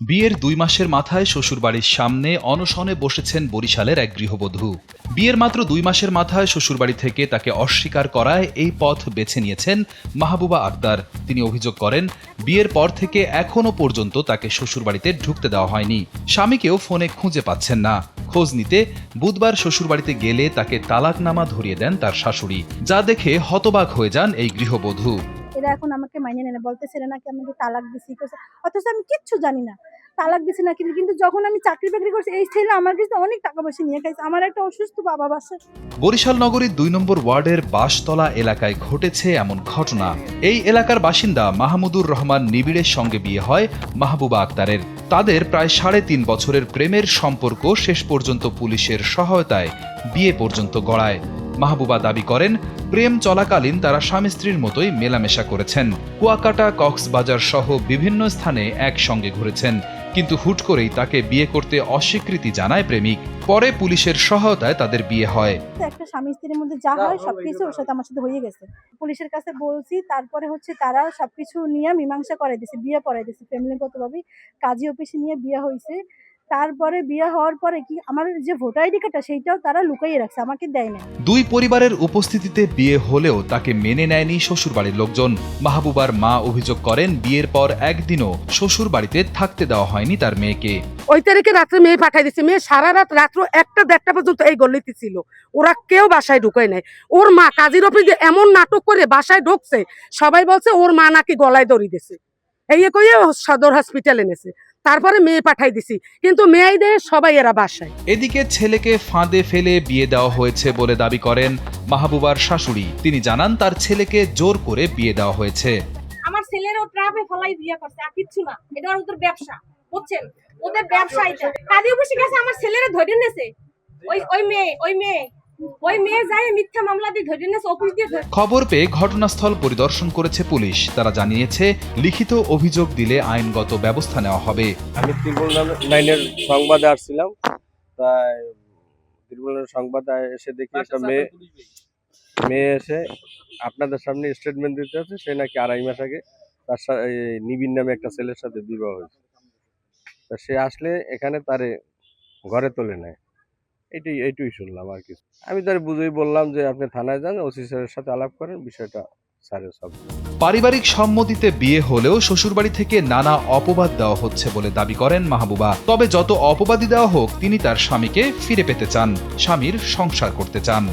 বিয়ের ২ মাসের মাথায় শ্বশুরবাড়ির সামনে অনশনে বসেছেন বরিশালের এক গৃহবধূ। বিয়ের মাত্র ২ মাসের মাথায় শ্বশুরবাড়ি থেকে তাকে অস্বীকার করায় এই পথ বেছে নিয়েছেন মাহবুবা আক্তার। তিনি অভিযোগ করেন, বিয়ের পর থেকে এখনও পর্যন্ত তাকে শ্বশুরবাড়িতে ঢুকতে দেওয়া হয়নি। স্বামীকেও ফোনে খুঁজে পাচ্ছেন না। খোঁজ নিতে বুধবার শ্বশুরবাড়িতে গেলে তাকে তালাকনামা ধরিয়ে দেন তার শাশুড়ি, যা দেখে হতবাক হয়ে যান এই গৃহবধূ। এরা এখন আমাকে মাইনে নেয় না, বলতেছে নাকি আমাকে তালাক দিছি, অথচ আমি কিচ্ছু জানি না তালাক দিছি নাকি। কিন্তু যখন আমি চাকরি বাকরি করছি, এই ছেলে আমার কাছে অনেক টাকা পয়সা নিয়ে খাইছে। আমার একটা অসুস্থ বাবা বাসে। বরিশাল নগরীর ২ নম্বর ওয়ার্ডের বাঁশতলা এলাকায় ঘটেছে এমন ঘটনা। এই এলাকার বাসিন্দা মাহমুদুর রহমান নিবিড়ের সঙ্গে বিয়ে হয় মাহবুবা আক্তারের। তাদের প্রায় ৩.৫ বছরের প্রেমের সম্পর্ক শেষ পর্যন্ত পুলিশের সহায়তায় বিয়ে পর্যন্ত গড়ায়। মাহবুবা দাবি করেন, প্রেম চলাকালীন তারা স্বামী স্ত্রীর মতোই মেলামেশা করেছেন। কুয়াকাটা, কক্সবাজার সহ বিভিন্ন স্থানে একসঙ্গে ঘুরেছেন, কিন্তু হুট করেই তাকে বিয়ে করতে অস্বীকৃতি জানায় প্রেমিক। পরে পুলিশের সহায়তায় তাদের বিয়ে হয়। একটা স্বামী স্ত্রীর মধ্যে যা হয় সবকিছু ওর সাথে আমার সাথে হয়ে গেছে। পুলিশের কাছে বলছি, তারপরে তারা সবকিছু নিয়ে মীমাংসা করাই দিয়েছে, বিয়ে পড়াই দিয়েছে। ফ্যামিলিগতভাবে কাজী অফিসে নিয়ে বিয়ে হয়েছে। তারপরে বিয়ে হওয়ার পরে কি আমার যে ভোটার আইডি কার্ডটা সেইটাও তারা লুকাইয়ে রাখছে, আমাকে দেয় না। দুই পরিবারের উপস্থিতিতে বিয়ে হলেও তাকে মেনে নেয়নি শ্বশুরবাড়ির লোকজন। মাহবুবার মা অভিযোগ করেন, বিয়ের পর একদিনও শ্বশুরবাড়িতে থাকতে দেওয়া হয়নি তার মেয়েকে। ওই তারিখে রাত্রে মেয়ে পাঠাই দিচ্ছে। মেয়ে সারা রাত্র 1টা-1:30 পর্যন্ত এই গলিতে ছিল। ওরা কেউ বাসায় ঢুকায় নাই। ওর মা কাজীর অফিসে এমন নাটক করে বাসায় ঢুকছে, সবাই বলছে ওর মা নাকি গলায় দড়ি দিছে। এই কইয়ে সদর হসপিটালে এনেছে। তারপরে মেয়ে পাঠাই দিছি, কিন্তু মেয়েদের সবাই এরা বাসায়। এদিকে ছেলেকে ফাঁদে ফেলে বিয়ে দেওয়া হয়েছে বলে দাবি করেন মাহবুবার শাশুড়ি। তিনি জানান, তার ছেলেকে জোর করে বিয়ে দেওয়া হয়েছে। আমার ছেলের ও ট্রাপে ফলাই বিয়ে করছে, আর কিচ্ছু না। এটা ওদের ব্যবসা, বুঝছেন? ওদের ব্যবসা এটা। কাজী অফিসে গেছে, আমার ছেলের ধরে নেছে। ওই মেয়ে যায় মিথ্যা মামলা দিয়ে ধরে নেছে, অফিস দিয়ে। খবর পেয়ে ঘটনাস্থল পরিদর্শন করেছে পুলিশ। তারা জানিয়েছে, লিখিত অভিযোগ দিলে আইনগত ব্যবস্থা নেওয়া হবে। আমি ত্রিপুরা সংবাদে আসছিলাম, তাই ত্রিপুরার সংবাদে এসে দেখি একটা মেয়ে এসে আপনাদের সামনে স্টেটমেন্ট দিতে আছে, সে নাকি 2.5 মাস আগে তার নিবিন নামে একটা ছেলের সাথে বিবাহ হয়েছে। তা সে আসলে এখানে তারে ঘরে তোলে নেয়। এইটুই শুনলাম আর কিছু। আমি তার বুঝেই বললাম যে আপনি থানায় যান, ওসি স্যারের সাথে আলাপ করেন, বিষয়টা স্যারের সব। পারিবারিক সম্মতিতে বিয়ে হলেও শ্বশুরবাড়ি থেকে নানা অপবাদ দেওয়া হচ্ছে বলে দাবি করেন মাহবুবা। তবে যত অপবাদই দেওয়া হোক, তিনি তার স্বামীকে ফিরে পেতে চান, স্বামীর সংসার করতে চান।